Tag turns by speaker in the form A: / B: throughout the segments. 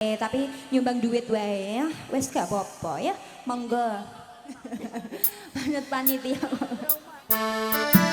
A: Tapi nyumbang duit wae ya. Wes gak apa-apa ya. Monggo. Panut panitia.
B: Ayo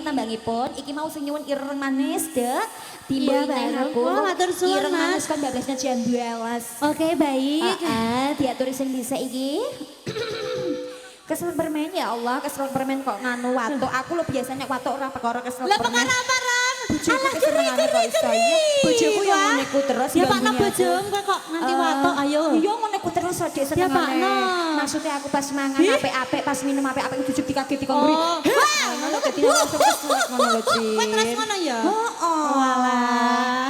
A: tambangipun iki mau sing nyuwun ireng manis dek
B: Iya,
A: dimbeli
B: Bareng.
A: aku
B: Oh, matur suwun,
A: ireng manis
B: Mas.
A: kan bablasnya jam 12
B: Oke, baik.
A: diaturi sing bisa iki kesel permen ya Allah kesel permen kok nganu watuk aku lo biasanya watuk ora perkara kesel
B: Lah
A: permen
B: perkara apa, Ram?
A: bojoku
B: Alah,
A: kesenengane kok iso ya bojoku yang
B: Wah.
A: ngoniku terus
B: Ya Pak,
A: ganggunya aku.
B: bojom kok nganti watok, ayo.
A: Iya ngoniku terus adik
B: Ya,
A: senengane.
B: Pakno.
A: Maksudnya aku pas mangan apik-apik, pas minum apik-apik jujuk dikageti kok ngeri.
B: Oh.
A: Wah, ngono dadi langsung keselak ngono lho, Ci.
B: Kowe terus ngono ya?
A: Heeh.
B: Walah.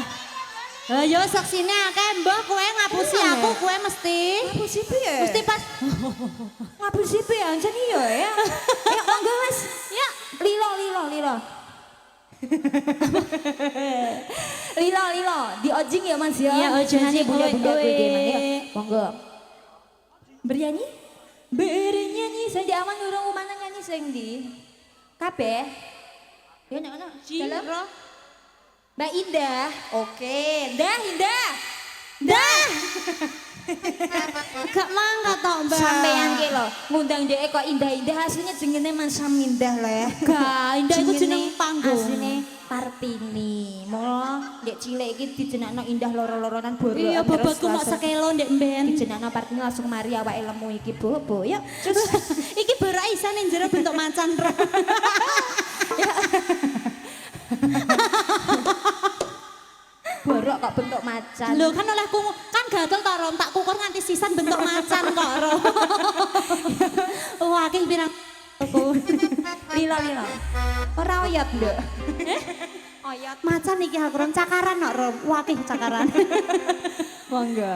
B: Ayo saksine akeh mbah kowe ngapusi
A: Iya,
B: aku
A: Nek.
B: kowe mesti.
A: Ngapusi piye?
B: Mesti pas
A: Ngapusi piye anjen iya ya. Ya monggo wis.
B: ya
A: Lilo. Lilo, di ojing ya Mas ya.
B: Iya, ojing.
A: Jenenge bunda-bunda
B: Oi,
A: kuwi
B: oi.
A: Mang ya. Monggo. Bernyanyi? Bernyanyi saja aman urung mana nyanyi sing ndi? Kabeh. Ya nek ono. Dalam.
B: Jiro.
A: Mbak Indah. Oke, Indah.
B: Dah. Gak mangga tok, Mbak.
A: Sampeyan ki lho, ngundang dhek kok indah-indah aslinya jenenge Mas Samindah lho.
B: Gak, Indah iku jeneng panggung.
A: Asline Partini. Mula ndek cilik iki dijenakno Indah loro-loronan boro.
B: Iya, bobotku mok sekelo ndek mben.
A: Dijenakno Partini langsung mari awake lemu iki, Bu. Yuk, cus.
B: Iki berak isa ning jero bentuk macan, Bro.
A: Borok kok bentuk macan.
B: Lho kan olehku kan gatel to Rom, tak kukur nganti sisan bentuk macan kok Rom. Wah, iki pirang aku.
A: Lila. Ora oyot, Nduk.
B: Oyot macan iki aku Rom cakaran kok Rom. Wah, iki cakaran.
A: Monggo.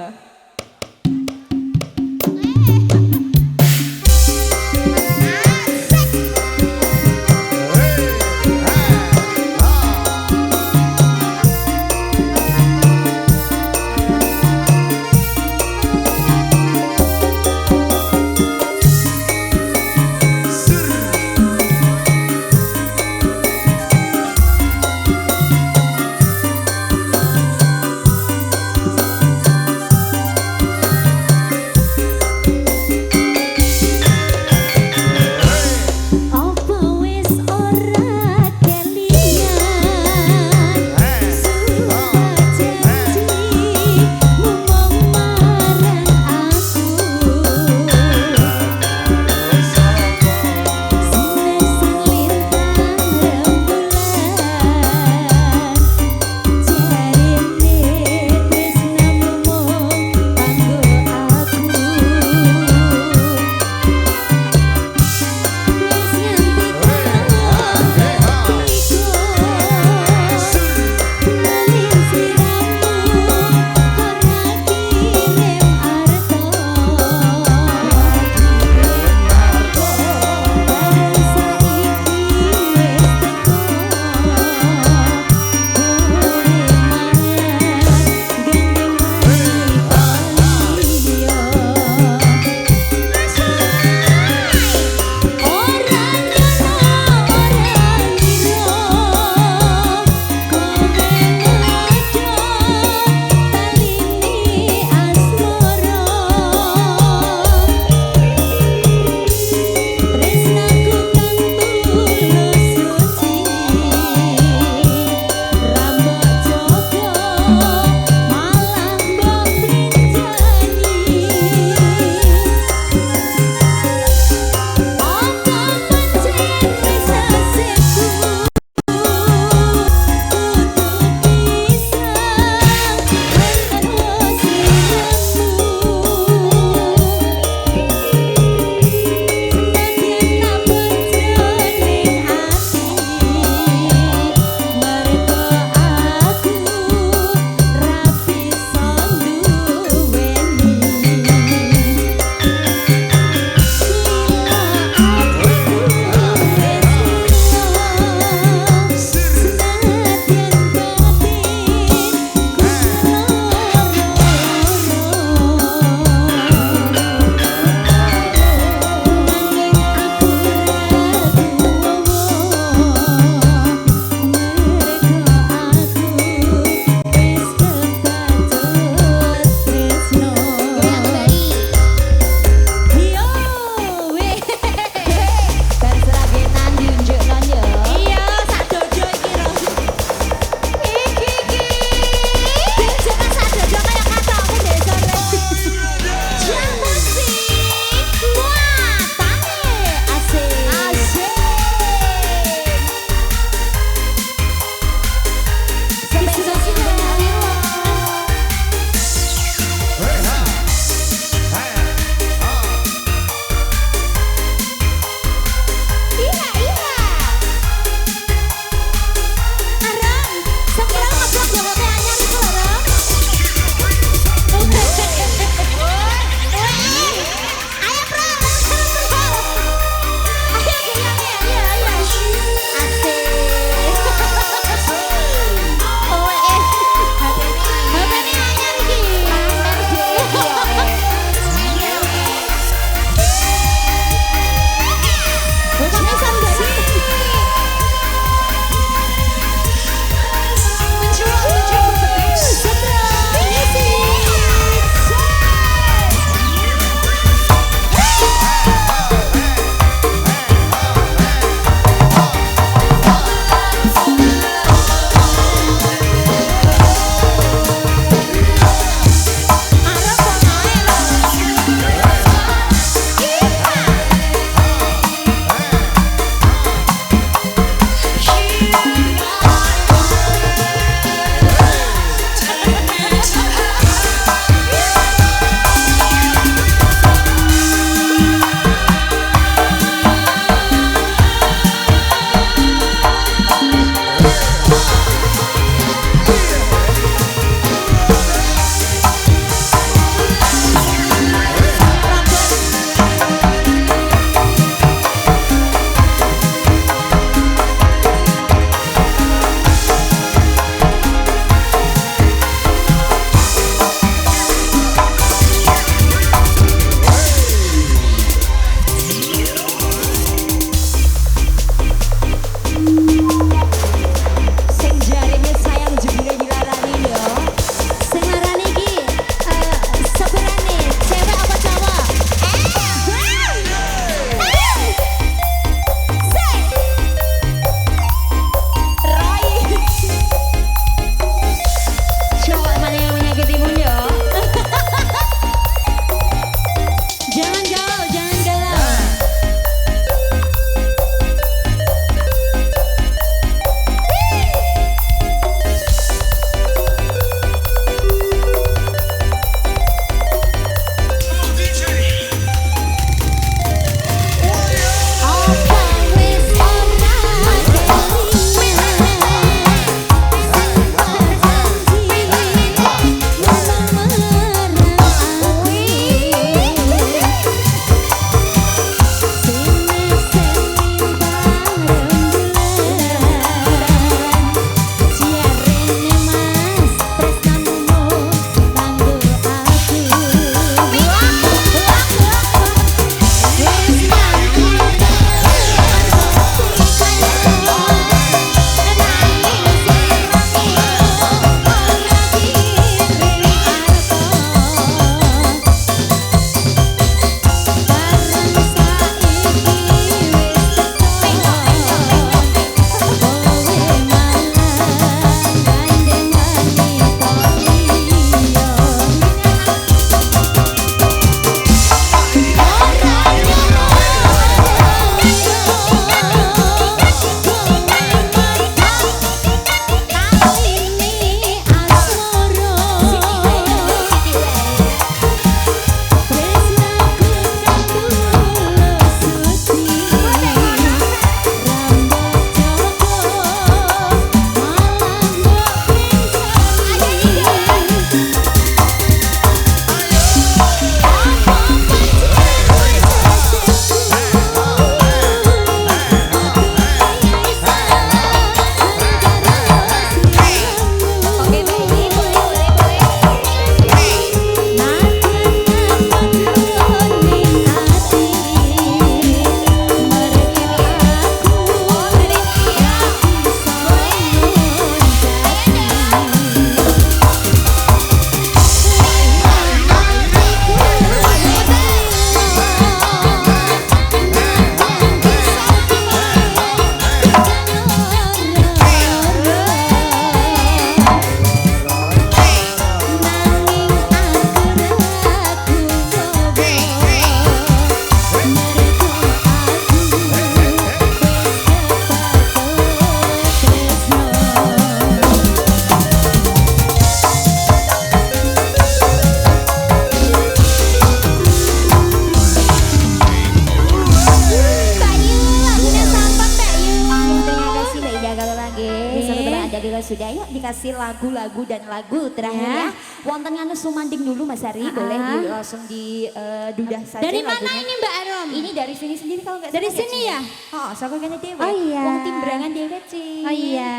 A: bila sudah yuk dikasih lagu-lagu dan lagu terakhir ya. Wonten nganu sumanding dulu Mas Ari, boleh langsung di dudah saja.
B: Dari mana
A: lagunya.
B: ini Mbak Arom?
A: Ini dari sini sendiri kalau nggak
B: Dari
A: salah
B: sini
A: Ci.
B: ya?
A: Oh, saka kene dewe.
B: Oh iya.
A: Wong Timbrangan dewe Ci.
B: Oh iya.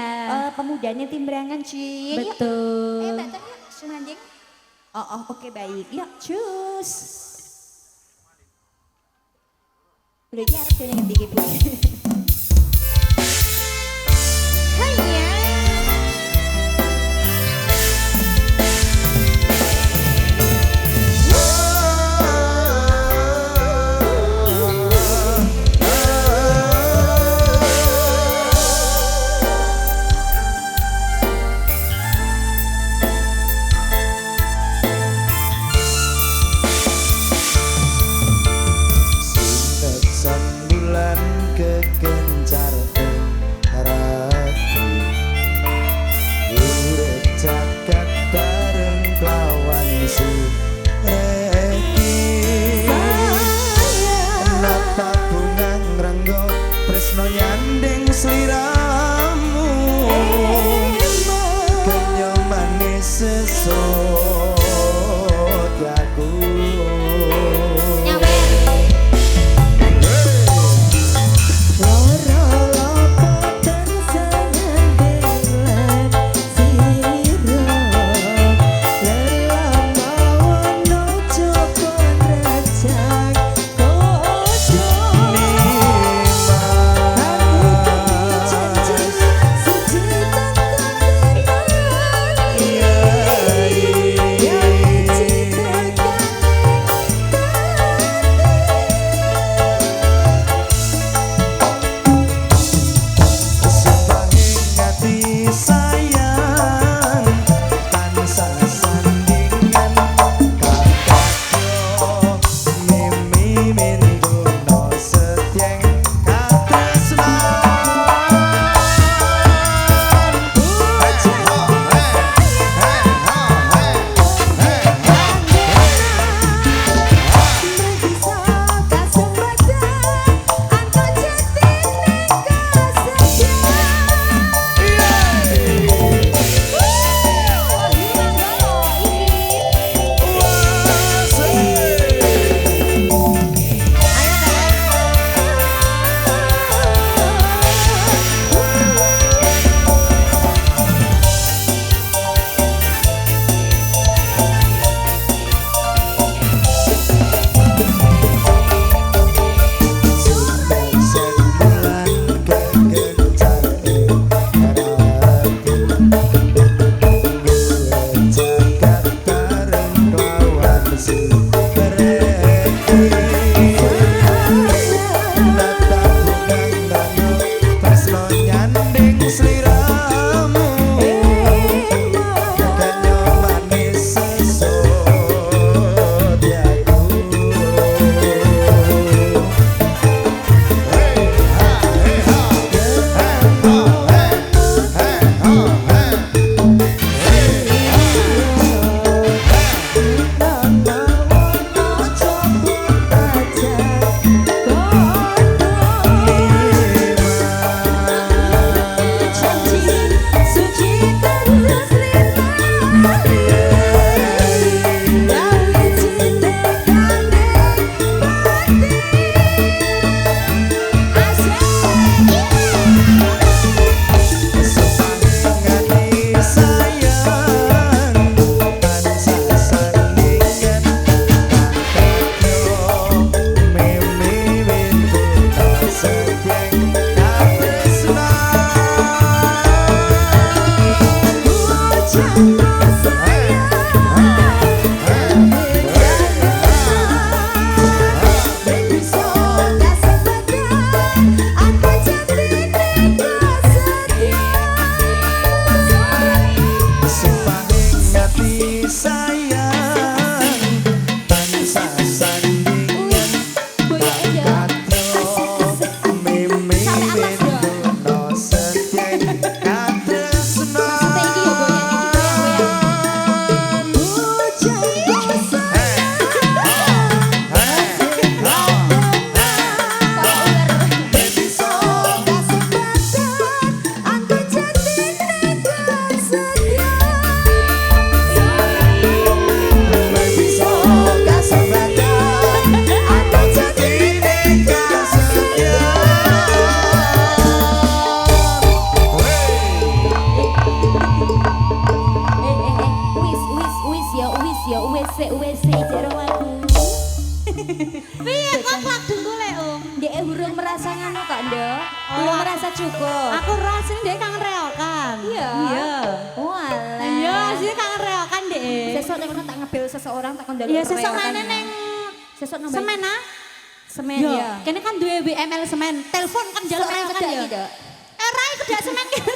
A: Pemudanya Timbrangan Ci.
B: Betul.
A: Ayo Mbak Tan yuk sumanding. Oke baik. Yuk, cus. Udah di harap dia ngerti gitu.
B: Hanya.
C: Sinet sang bulan ke
A: cukup.
B: Aku rasanya dia kangen reokan.
A: Iya.
B: Iya.
A: Walah.
B: Iya, aslinya kangen reokan deh.
A: Sesok nek ono tak ngebel seseorang tak kondali.
B: Iya, sesok mana neng
A: sesok nang
B: semen ah?
A: semen
B: Yo,
A: ya.
B: kene kan duwe WML semen. Telepon kan jaluk reokan ya.
A: gitu.
B: Rai kerja semen gitu.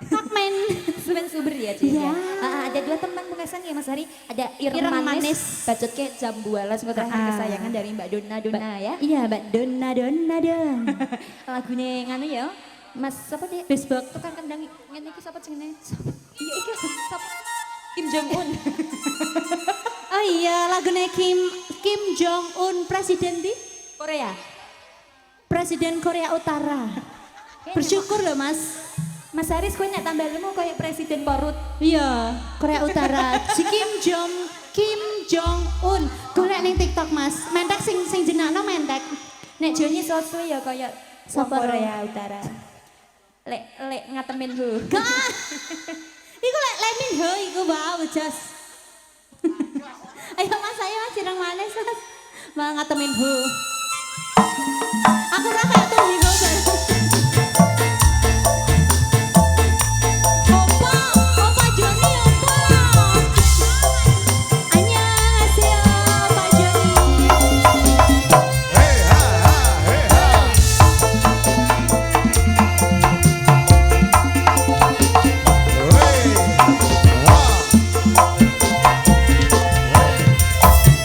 B: Takmen.
A: Semen Suber ya, Ci.
B: Iya.
A: Ada 2 teman pengesan ya Mas Hari. Ada
B: Ireng
A: Ireng
B: Manis.
A: Manis, bacot ke Jambuala semoga terakhir
B: Ah.
A: kesayangan dari Mbak Donna ya.
B: Iya, Mbak Donna.
A: Lagunya nganu ya. Mas siapa dia?
B: Facebook.
A: Tukang kendang ngene iki sapa jenenge? Iya iki sapa? Kim Jong Un.
B: Oh iya, lagunya Kim Jong Un presiden di
A: Korea.
B: Presiden Korea Utara. Bersyukur loh Mas.
A: Mas Haris kowe nek tambah lemu kayak presiden Korut.
B: Iya, Korea Utara. Si Kim Jong Un. Golek ning TikTok Mas. Mentek sing jenakno mentek.
A: Nek Joni soto ya kayak
B: Sapa
A: Korea Utara. Lek ngatemin hu.
B: Gak. Iku lek Lemin ho iku wow jos. Ayo Mas, ayo Mas cireng manis Mas. Mau ngatemin ho. Aku ra kayak tuh ho bareng. Opa Joni opa. Annyeonghaseyo Pak Joni.
C: Hey ha ha hey ha. Hey ha.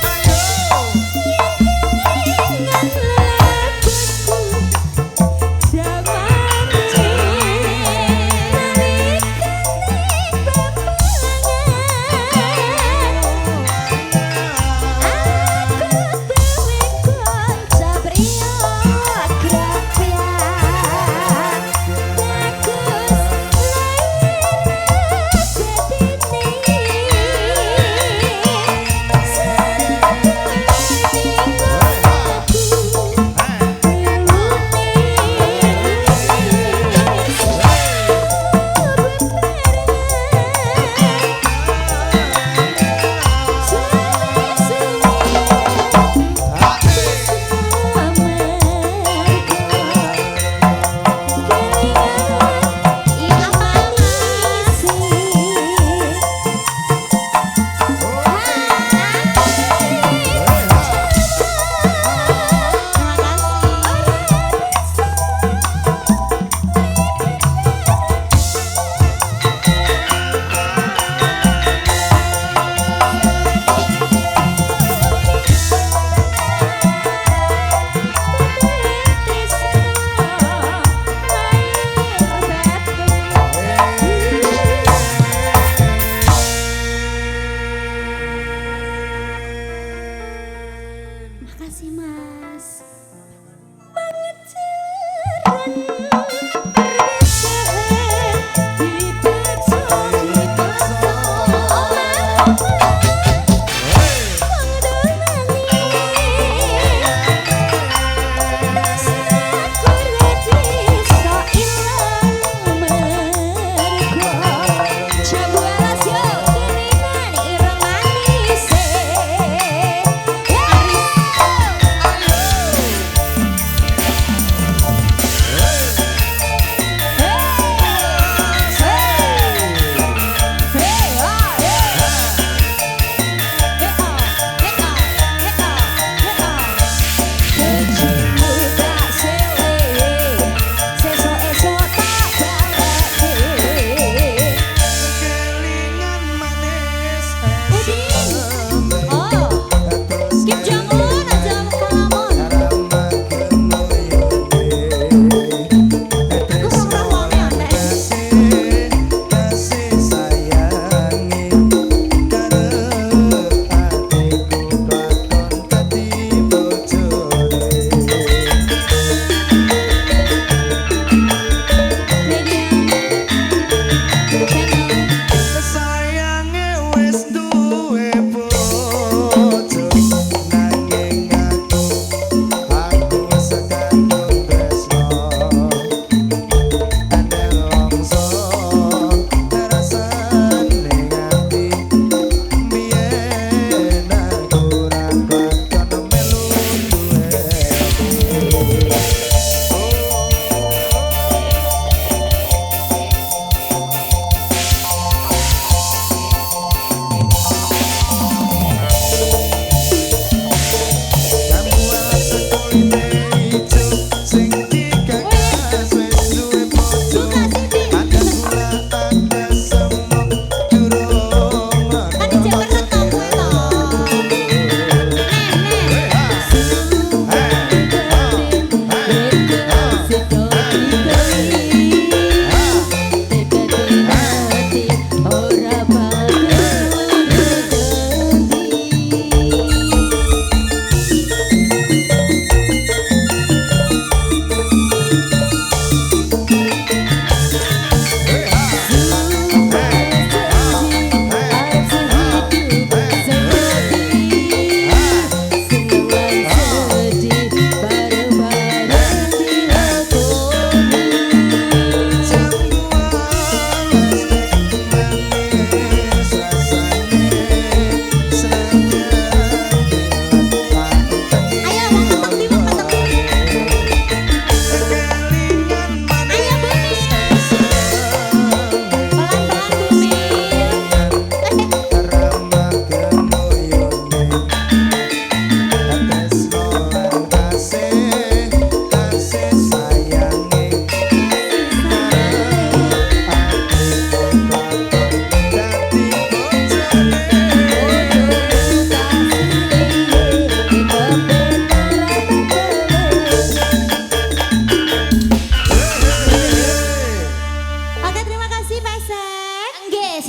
C: Ayo.
B: Dengan laguku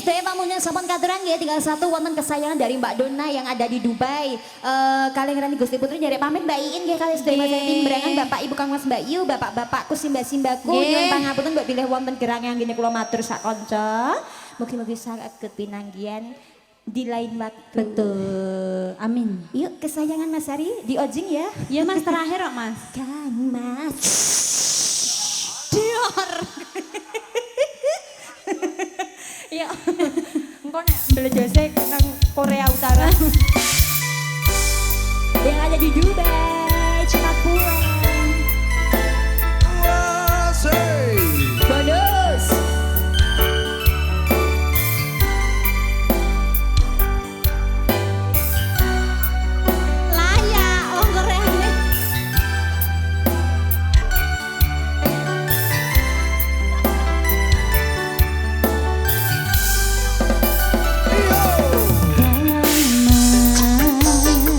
A: sedaya tamunya sampun katurang ya tinggal satu wonten kesayangan dari Mbak Donna yang ada di Dubai. Kalian Rani Gusti Putri nyari pamit Mbak Iin nggih kali sedaya Mas Timberangan Bapak Ibu Kang Mas Mbak Yu, bapak-bapakku simba-simbaku nyuwun pangapunten mbok bilih wonten gerang yang gini kula matur sak kanca. Mugi-mugi saged pinanggihan di lain waktu.
B: Betul. Amin.
A: Yuk kesayangan Mas Ari di ojing ya.
B: Ya Mas terakhir kok Mas.
A: Kan Mas.
B: Dior.
A: Ya. Engko nek blejose nang Korea Utara. Yang ada di Dubai, cepat pulang.
C: Asik.
A: Bonus.
B: Layak wong Korea ini.
C: Iyo.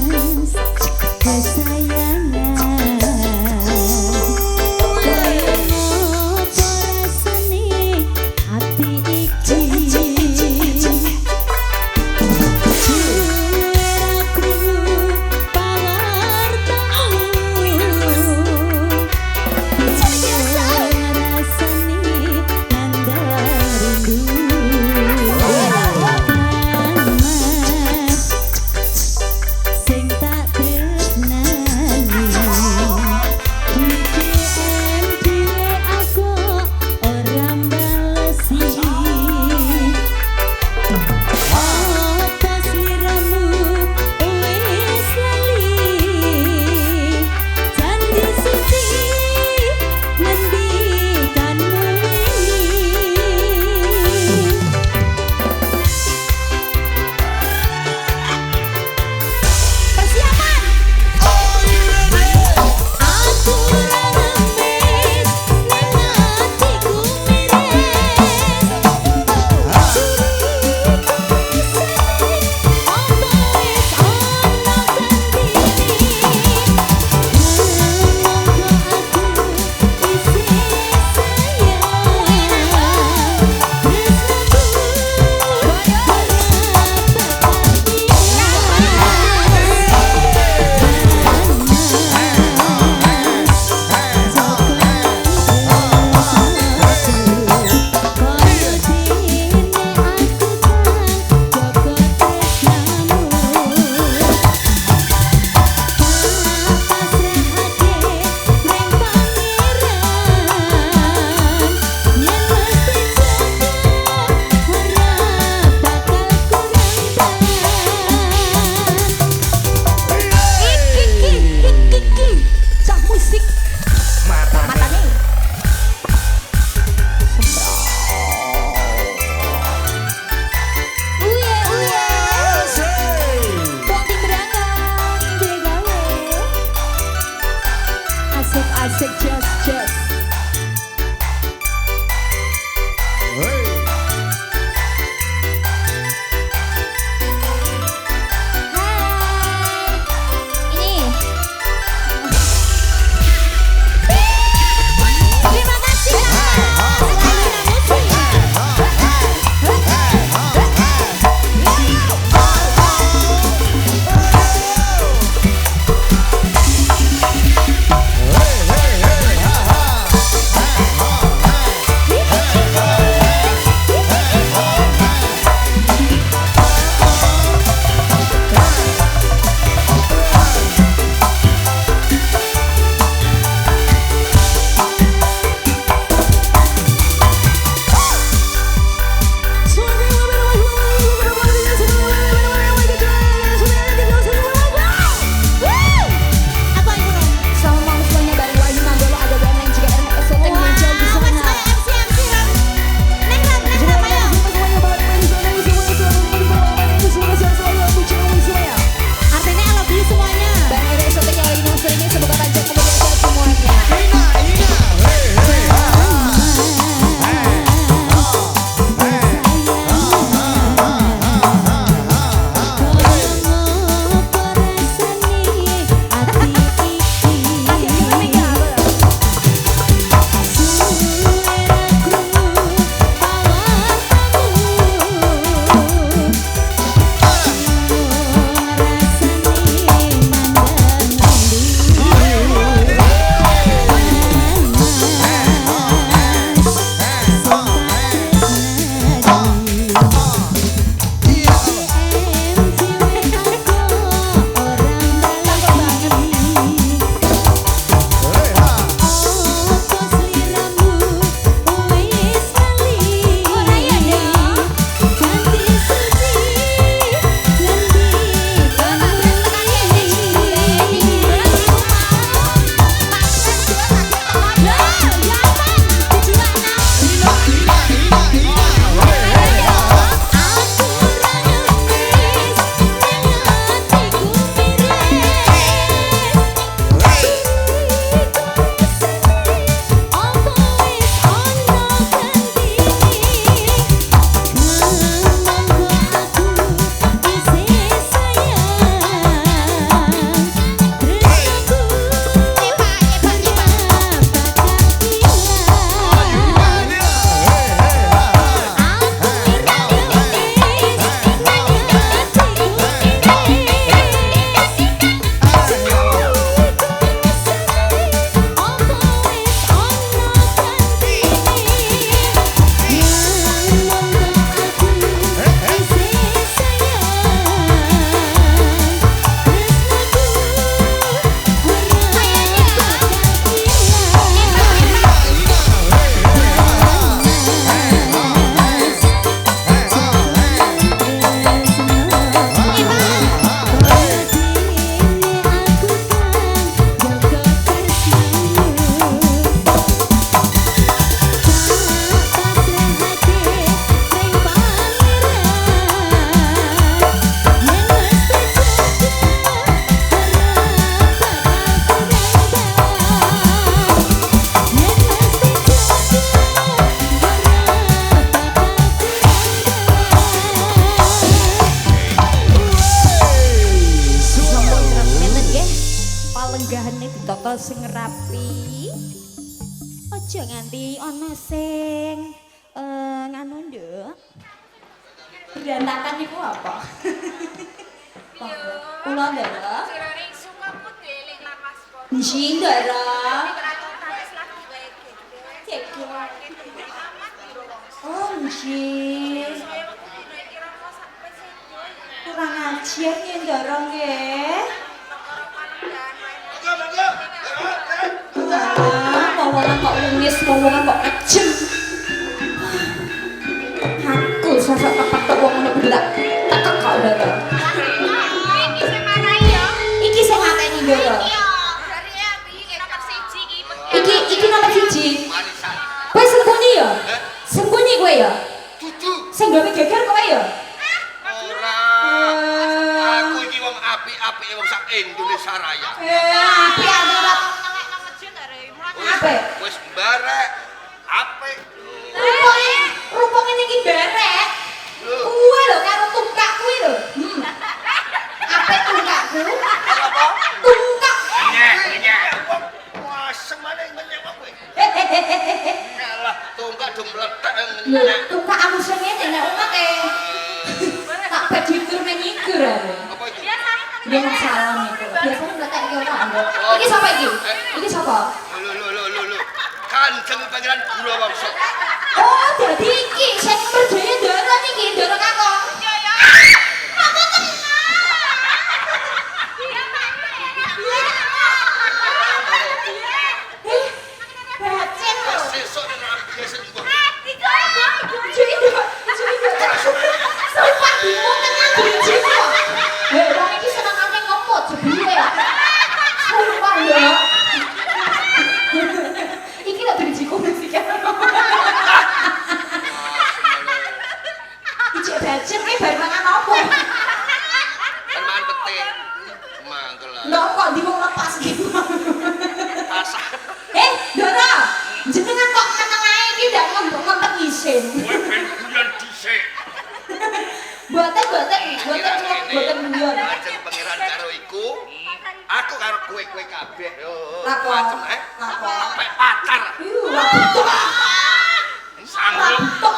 B: Mas, kesayangan
A: sing rapi. Aja nganti ana sing nganu nduk. Berantakan niku apa? Kula ndara.
D: Siraning suka putih eling lan waspon.
A: Nji ndara.
D: Terus lagi wae
A: Cekyo.
D: amat biro wong.
A: Oh nji.
D: Saya waktu dina kira kok sampai sedo.
A: Kurang ajar ya ndara nggih. Mau wongan kok lungis, mau wongan kok kejem. Aku sosok tepat kok wong ngono kuwi tak tekek kok ndara.
D: Iki sing marahi ya.
A: Iki sing ngateni ndara.
D: Iya. Dari abi nomor 1 iki.
A: Iki nomor 1. Kowe sembunyi ya? Sembunyi kowe ya?
C: Dudu.
A: Sing gawe geger kowe ya?
C: Ora. Aku iki wong apik-apike wong sak Indonesia Raya.
A: Api ora.
D: Nang masjid are mulane.
A: Apik.
C: Wis mbarek apik.
A: Rupa ngene iki berek. Kuwe lho karo tungkak kuwi lho. Apik tungkakku.
C: Apa?
A: Tungkak.
C: Wah, semane ngenyek kowe. Kalah tongkat do meletek
A: Lho,
C: ngenyek.
A: tungkak aku sing ngene nek umat tak badi tur menyigur are.
C: Apa itu?
A: Dia nang salam itu. Biasanya meletek iki ora ando. Iki sapa iki? Iki sapa?
C: Lho. Kanjeng Pangeran Gurawangsa.
A: Oh, dadi iki sing merdaya ndara niki, ndara kakak.
D: Iya ya. Apa tenang? Iya, Pak.
A: Bacin lho.
C: Wis sesuk nek rapi sembuh.
A: Sumpah bingung tenan driji kok. Wong iki senengane ngomot jebule. Sumpah lho. Iki lho driji sih kan. Ijek bacin ki bar mangan opo?
C: Perman pete. Mangkel.
A: Lho kok di wong lepas ki.
C: Pasar.
A: Dara, jenengan kok meneng ae iki ndak ngempet isin.
C: Kowe ben guyon dhisik.
A: Boten guyon.
C: Kanjeng Pangeran karo iku, aku karo kowe kabeh. Yo,
A: Lakon.
C: macem
A: Lakon.
C: Pek pacar. Sanggup.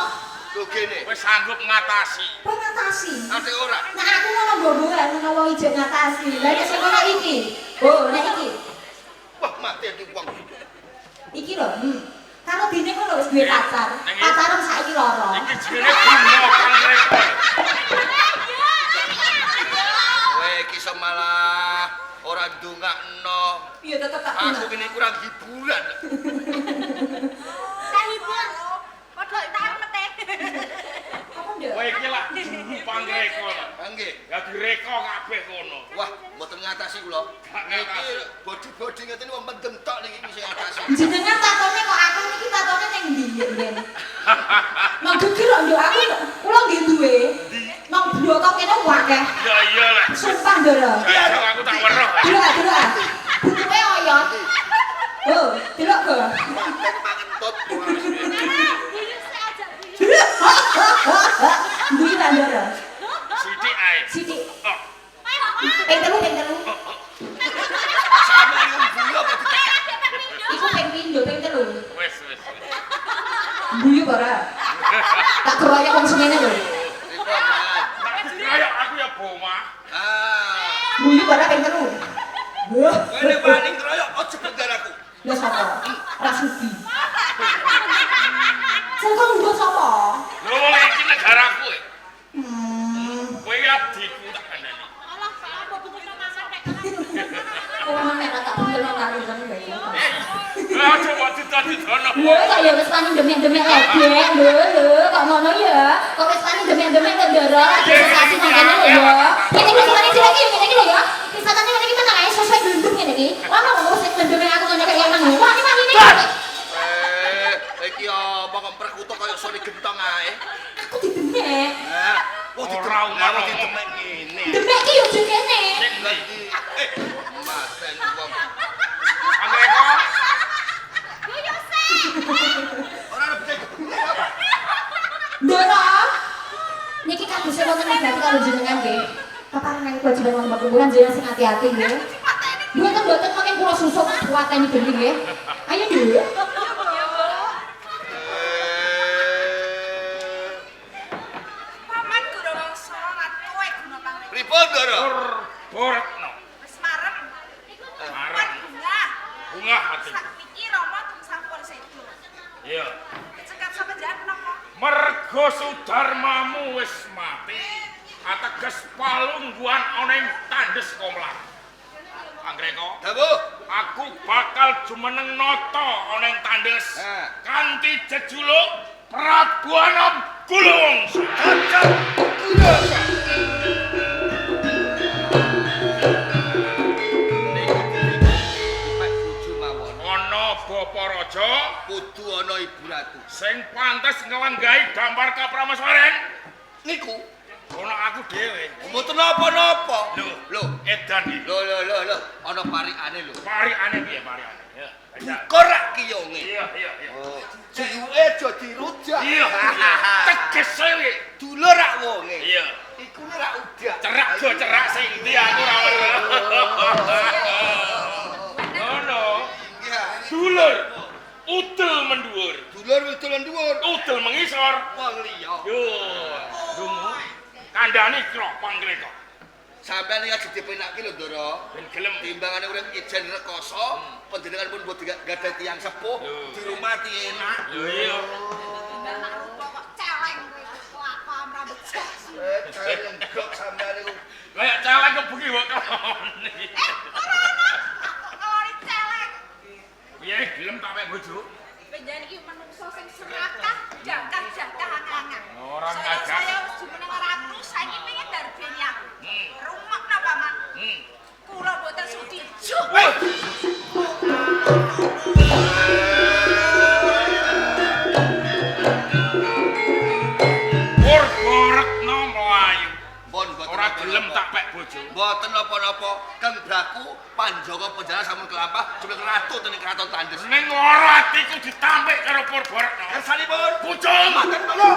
C: Lho kene. Wis sanggup ngatasi.
A: Pengatasi.
C: Ate ora.
A: Nah aku ngono boboan menawa ijo ngatasi. Lah nek sing ngono iki. Oh, nek iki.
C: Wah, mati iki wong.
A: Iki lho. Kalau dine kok wis duwe pacar. Pacaran saiki loro.
C: Iki jenenge bunga pangrekon. Kowe iki malah ora ndongakno.
A: Iya tetep tak
C: Aku kene kurang hiburan.
D: Tak hibur. Padha tak mete.
A: Apa ndak?
E: Kowe iki lak juru pangrekon.
C: Nggih.
E: Ya direka kabeh kono.
C: Wah, mboten ngatasi kula. Niki bodi-bodi ngeten wong mendem tok niki sing ngatasi.
A: Jenengan tatone kok akeh niki tatone ning ndi yen. Mang geger nduk aku kula nggih duwe. Mang blokok kene akeh.
E: Ya iya lek.
A: Sumpah ndara.
E: Besok aku tak weruh.
A: Delok. Butuhe oyot. Oh, delok kok.
C: Manten mangentut.
A: Duwi ta ndara.
E: Sithik ae.
A: Sithik.
E: Oh,
A: Ping telu.
C: Sampe nguyu apa ditek?
A: Iku ping pindho, ping telu.
E: wis.
A: Guyu ora. Tak keroyok wong semene lho.
C: Ripo jenengan.
E: Tak dikroyok aku ya boma.
C: Ah.
A: Guyu ora ping telu. Wah,
C: Kowe nek paling kroyok aja begar aku.
A: lha sapa? Rasudi. Sing kok nggo sapa?
E: Lho wong iki negaraku e.
A: Hmm.
E: Kowe ya abdiku tak kandhani.
D: Alah, apa butuh masak nek.
A: Kok mana tak pendelok karo jeneng ya.
E: Lha aja kok ditono.
A: Lho kok ya wis paning demek-demek ledek. Lho kok ngono ya. Kok wis paning demek-demek kok ndara. Kasih nang kene lho ya. Kene wis paning lagi ngene iki lho ya. Wisatane ngene iki menang ae sesuai glendung ngene iki. Ono kok wis demek aku ngene kaya nang. Wah, ini.
C: Iki apa kok perkutuk kaya sore gentong ae.
A: Aku didemek.
C: Wah,
E: Ora ngono.
C: didemek ngene.
A: Demek iki yo jo kene.
C: Ngerti. Maten wong.
E: Pangrekon.
C: Ora becik.
A: Ndara. Niki kaduse wonten negati karo jenengan nggih. Paparan nang kewajiban wonten perkumpulan jenengan sing hati-hati nggih. Mboten makin kula
B: kok susuk kuateni geni nggih. Ayo nggih.
D: Paman guru mangsa lan kowe guna pamit.
C: Pripun, Ndara?
E: Borekno.
D: Wis marem.
E: Marem.
D: Bunga.
E: Bunga hati.
D: Sakniki Rama sampun sedo.
E: Iya.
D: Cekap sampe jan napa?
E: Mergo Sudarmamu wis mati. Ateges palungguhan ana ing tandes komlar. Anggreko,
C: Dawuh.
E: aku bakal jumeneng nata ana ing tandes kanthi jejuluk Prabu Anom Gulung.
C: Cocok. Kulo. Nek bojo mawon.
E: Ana Bapa Raja
C: Kudu ana Ibu Ratu.
E: sing pantes ngelenggahi dampar kaprameswaren.
C: Niku
E: Ono aku dhewe.
C: mboten napa-napa.
E: Lho, edan iki.
C: Lho, ana parikane lho.
E: Parikane piye parikane? Ya, baca.
C: Bukur rak kiyonge.
E: Iya.
C: Oh, jiwuke aja dirujak.
E: Iya. Tegese wi.
C: Dulur rak wonge.
E: Iya.
C: Iku rak udak.
E: Cerak go cerak sing ndi aku ora weruh. Ngono.
C: Iya.
E: Dulur. Udel mendhuwur.
C: Dulur udan dhuwur.
E: Udel mengisor.
C: Wong liya.
E: Yo. Dungu. Kandhane kropang kreko.
C: Sampeyan iki aja dipenake lho, Ndara.
E: Ben gelem
C: Timbangane urip ijen rekoso, panjenengan pun mboten gadah tiyang sepuh, di rumah ti enak.
E: Lho iya.
D: Anak rupa kok celeng kowe kelakuan rambut jas.
C: Celeng kok sampeyan iku.
E: Kayak celeng kebuki kok keloni.
D: Ora ana. Kok ngeloni celeng.
E: Piye gelem tak mek bojo?
D: Panjenengan iki menungso sing serakah, jakah-jakah angan-angan.
E: Ora
D: Saya
E: gagah.
D: wis jumeneng ratu, saiki pengen darbeni aku. Rumakna paman. Kula mboten sudi juk.
E: Borekno mlayu.
C: Pun mboten
E: Ora gelem
C: napa-napa.
E: tak pek bojo.
C: Mboten napa-napa. Kang Braku panjaga penjara sampun kelampah jumlah ratu ten ing kraton Tandes.
E: Ning ora atiku ditampik karo Borekno.
C: Kersanipun
E: Bojo.
C: maten monggo.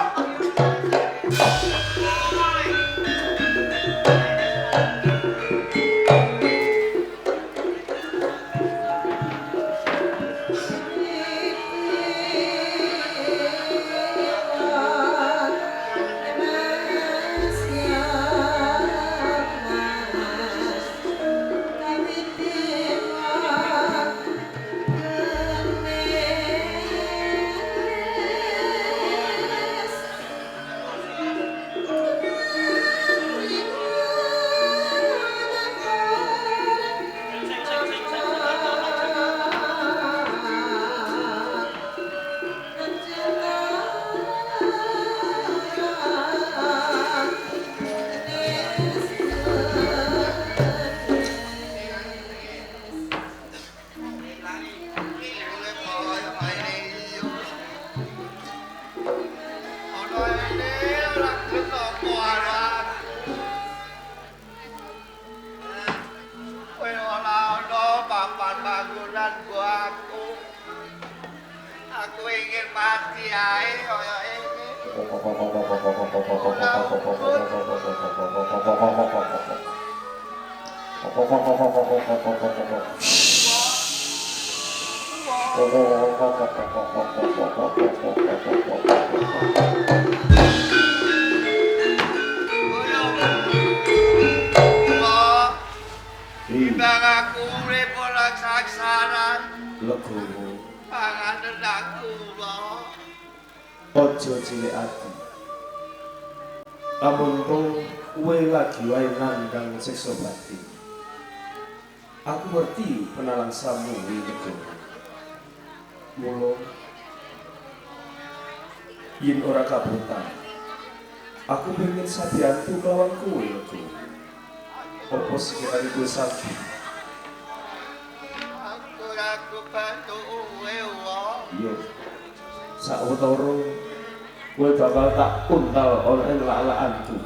C: Aku ingin mati ae kaya ini. Timbang aku urip ora saksaran,
F: Legowo,
C: panganen aku wae.
F: ojo cilik ati. Lamun kowe lagi wae nandang siksa batin. Aku ngerti penalangsamu wi Legowo. Mula yen ora kabutan, aku pengen sabiantu kelawan kowe Legowo. Apa sekiranya kowe sakit?
C: Aku bantu kowe wae.
F: Iya, sawetara kowe bakal tak untal ana ing lalakanku.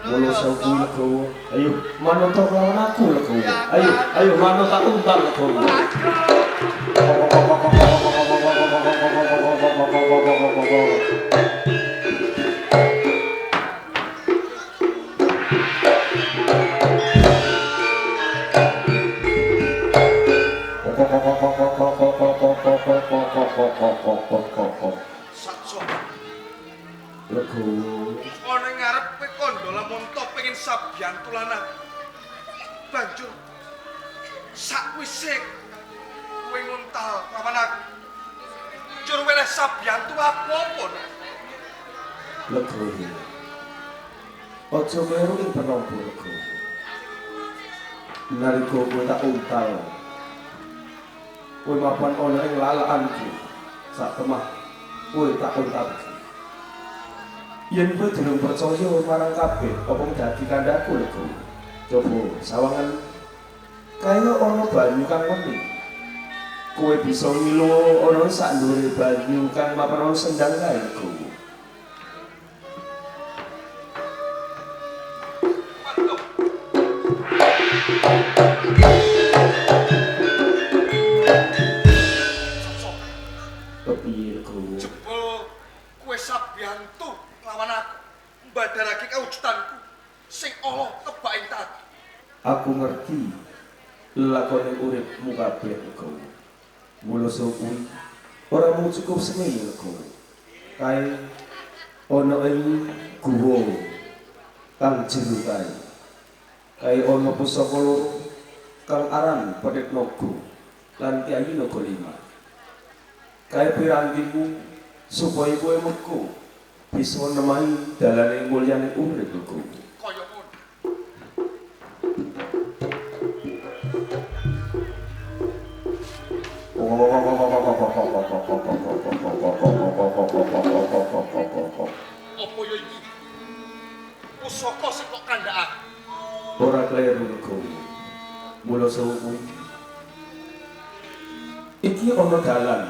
F: Mula saiki Legowo, ayo manut lawan aku Legowo. Ayo manut tak untal Legowo. Legowo.
C: Ana ngarepe kandha lamun to pengin sabyantu lanang. Banjur sakwise kowe nguntal lawan aku. Jur weleh sabyantu aku apa?
F: Legowo. Aja kleru ing penampa Legowo. Nalika kowe tak untal, kowe mapan ana ing lalakanku. Sak temah kowe tak untal. Yen kowe durung percaya marang kabeh apa dadi kandhaku Legowo. Coba sawangan kaya ana banyu kang weni. Kowe bisa ngilu ana sak ndure banyu kang mapan ana sendang kae Legowo. Kepiye Legowo?
C: Jebul kowe sabyantu lawan aku. Mbadarake kawujudanku sing Allah tebak ing tati.
F: Aku ngerti lakone uripmu kabeh Legowo. Mula kuwi ora mung cukup semene Legowo. Kae ana ing guwa kang jero kae. Kae ana pusaka loro kang aran Pedhet Naga lan Kyai Naga Lima. Kae pirantimu supaya kowe mengko bisa nemahi dalane mulyane urip Legowo.
C: Kaya ngono. Apa ya iki? Pusaka sing kok kandhakake.
F: Ora kleru Legowo. Mula kuwi iki ana dalan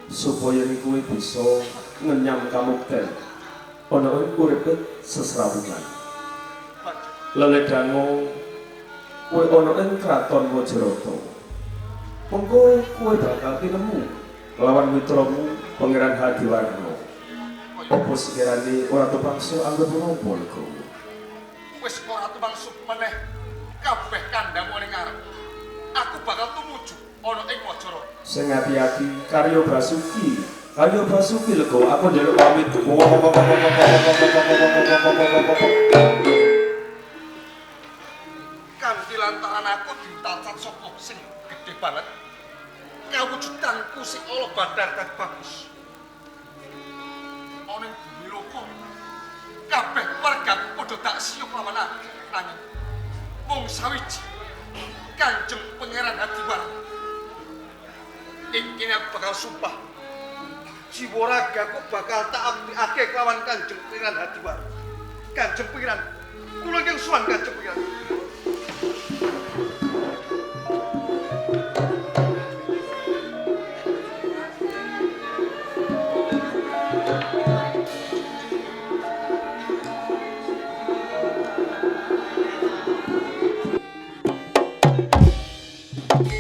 F: supaya kowe bisa ngenyam kamukten ana ing uripe sesrawungan. Leledango kowe ana ing kraton Wajarata. Mengko kowe bakal tinemu lawan mitramu Pangeran Hadiwarna. Apa sekirane ora tepaksa anggap menapa Legowo?
C: Wis ora tumangsuk meneh kabeh kandhamu ning ngarep. Aku bakal tumuju ana ing Wajarata.
F: Sing ati-ati karya Basuki. Karya Basuki Legowo, aku njaluk pamit.
C: Kanthi lantaran aku ditacat saka sing gedhe banget. Kawujudanku sing Allah badar dan bagus. Ana ing bumi loko. Kabeh warga padha tak siyup lawan aku. Nanging mung sawiji Kanjeng Pangeran Hadiwarna. Iki aku bakal sumpah jiwa ragaku bakal tak abdiake kelawan Kanjeng Pangeran Hadiwarna. Kanjeng Pangeran, kula ingkang suwan Kanjeng Pangeran.